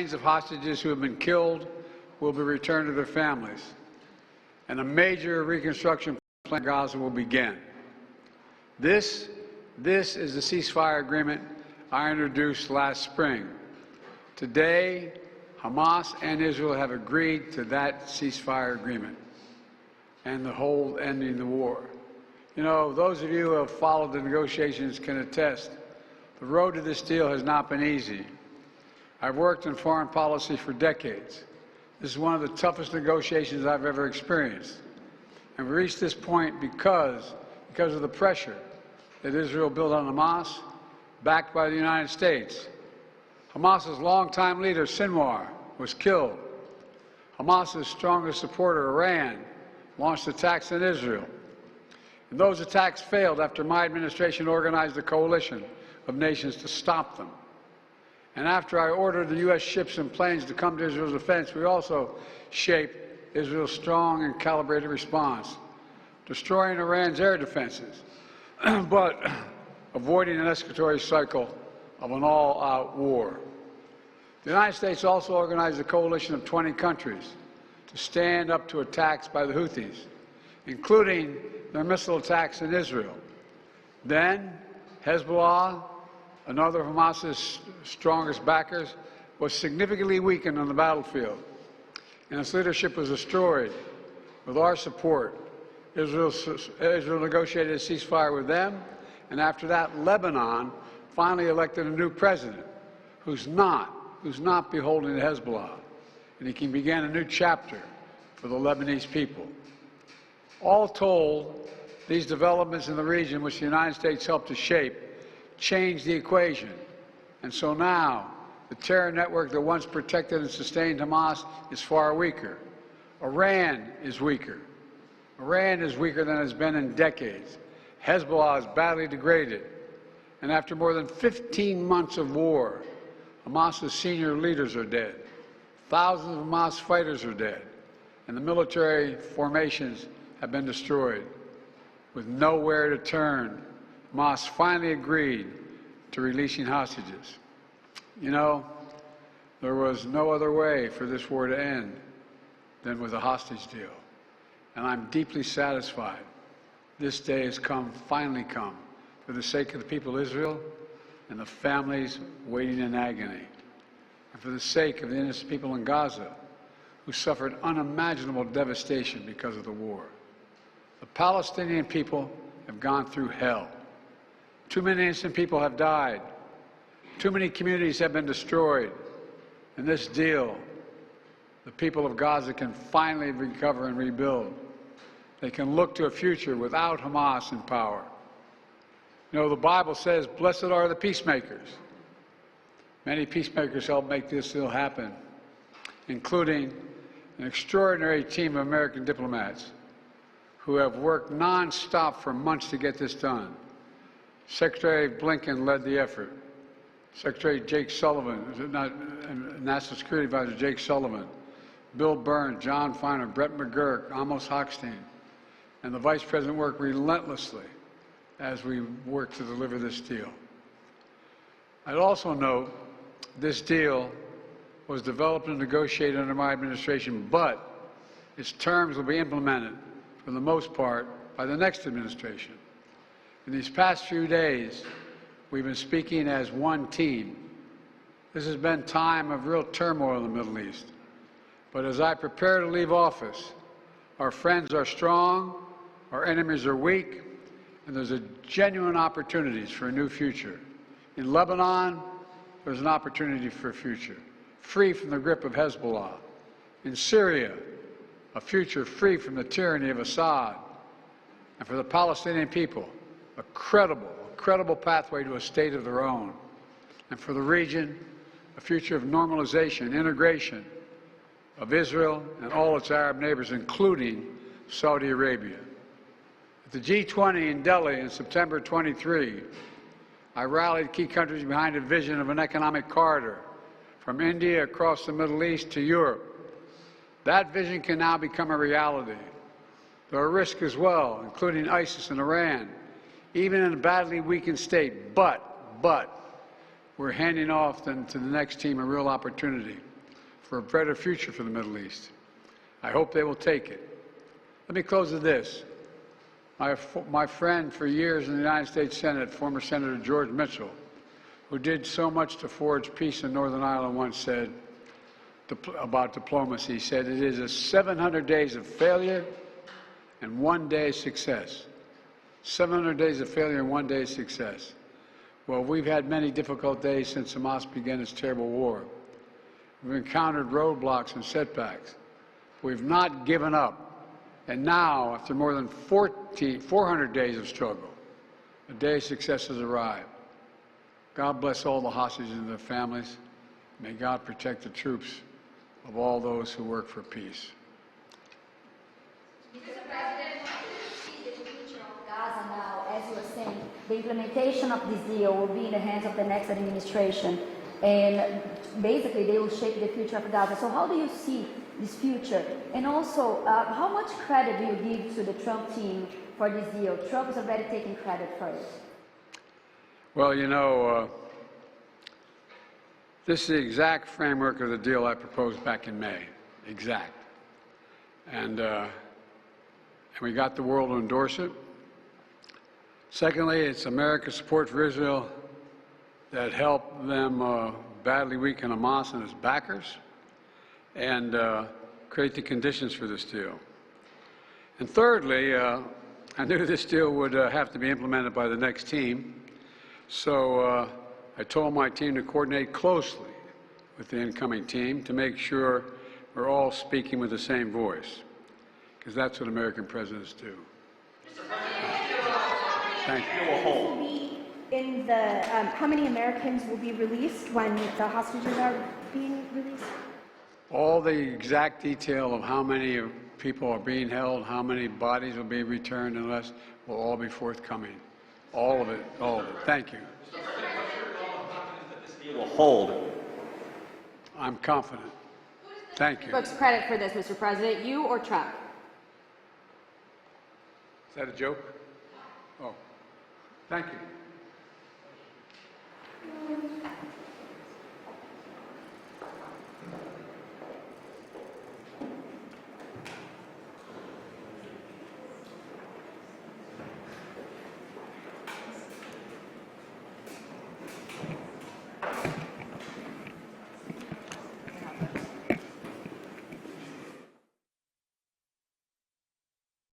remains of hostages who have been killed will be returned to their families, and a major reconstruction plan in Gaza will begin. This is the ceasefire agreement I introduced last spring. Today, Hamas and Israel have agreed to that ceasefire agreement and the whole ending the war. You know, those of you who have followed the negotiations can attest, the road to this deal has not been easy. I've worked in foreign policy for decades. This is one of the toughest negotiations I've ever experienced. And we reached this point because of the pressure that Israel built on Hamas, backed by the United States. Hamas's longtime leader, Sinwar, was killed. Hamas's strongest supporter, Iran, launched attacks on Israel. And those attacks failed after my administration organized a coalition of nations to stop them. And after I ordered the U.S. ships and planes to come to Israel's defense, we also shaped Israel's strong and calibrated response, destroying Iran's air defenses, but avoiding an escalatory cycle of an all-out war. The United States also organized a coalition of 20 countries to stand up to attacks by the Houthis, including their missile attacks in Israel. Then, Hezbollah, another of Hamas's strongest backers, was significantly weakened on the battlefield, and its leadership was destroyed. With our support, Israel negotiated a ceasefire with them, and after that, Lebanon finally elected a new president who's not beholden to Hezbollah, and he can begin a new chapter for the Lebanese people. All told, these developments in the region, which the United States helped to shape, changed the equation. And so now, the terror network that once protected and sustained Hamas is far weaker. Iran is weaker. Iran is weaker than it's been in decades. Hezbollah is badly degraded. And after more than 15 months of war, Hamas's senior leaders are dead. Thousands of Hamas fighters are dead. And the military formations have been destroyed. With nowhere to turn, Hamas finally agreed to releasing hostages. You know, there was no other way for this war to end than with a hostage deal. And I'm deeply satisfied this day has finally come, for the sake of the people of Israel and the families waiting in agony, and for the sake of the innocent people in Gaza who suffered unimaginable devastation because of the war. The Palestinian people have gone through hell. Too many innocent people have died. Too many communities have been destroyed. In this deal, the people of Gaza can finally recover and rebuild. They can look to a future without Hamas in power. You know, the Bible says, "Blessed are the peacemakers." Many peacemakers helped make this deal happen, including an extraordinary team of American diplomats who have worked nonstop for months to get this done. Secretary Blinken led the effort. Secretary Jake Sullivan, National Security Advisor Jake Sullivan, Bill Burns, John Feiner, Brett McGurk, Amos Hochstein, and the Vice President worked relentlessly as we work to deliver this deal. I'd also note this deal was developed and negotiated under my administration, but its terms will be implemented, for the most part, by the next administration. In these past few days, we've been speaking as one team. This has been a time of real turmoil in the Middle East. But as I prepare to leave office, our friends are strong, our enemies are weak, and there's a genuine opportunities for a new future. In Lebanon, there's an opportunity for a future, free from the grip of Hezbollah. In Syria, a future free from the tyranny of Assad. And for the Palestinian people, a credible pathway to a state of their own. And for the region, a future of normalization, integration of Israel and all its Arab neighbors, including Saudi Arabia. At the G20 in Delhi in September 23, I rallied key countries behind a vision of an economic corridor from India across the Middle East to Europe. That vision can now become a reality. There are risks as well, including ISIS and Iran, even in a badly weakened state, but we're handing off to the next team a real opportunity. for a better future for the Middle East. I hope they will take it. Let me close with this. My friend for years in the United States Senate, former Senator George Mitchell, who did so much to forge peace in Northern Ireland, once said about diplomacy, he said, it is 700 days of failure and 1 day of success. 700 days of failure and 1 day of success. Well, we've had many difficult days since Hamas began its terrible war. We've encountered roadblocks and setbacks. We've not given up. And now, after more than 400 days of struggle, a day of success has arrived. God bless all the hostages and their families. May God protect the troops of all those who work for peace. Mr. President, how do you see the future of Gaza now? As you were saying, the implementation of this deal will be in the hands of the next administration, and basically they will shape the future of Gaza. So how do you see this future? And also, how much credit do you give to the Trump team for this deal? Trump is already taking credit for it. Well, you know, this is the exact framework of the deal I proposed back in May. Exact. And we got the world to endorse it. Secondly, it's America's support for Israel that helped them badly weaken Hamas and its backers and create the conditions for this deal. And thirdly, I knew this deal would have to be implemented by the next team, so I told my team to coordinate closely with the incoming team to make sure we're all speaking with the same voice, because that's what American presidents do. Thank you. In the, how many Americans will be released when the hostages are being released? All the exact detail of how many people are being held, how many bodies will be returned and less, will all be forthcoming. All of it, all of it. Thank you. This deal will hold. I'm confident. Thank you. Folks, credit for this, Mr. President, you or Trump? Is that a joke? Oh, thank you.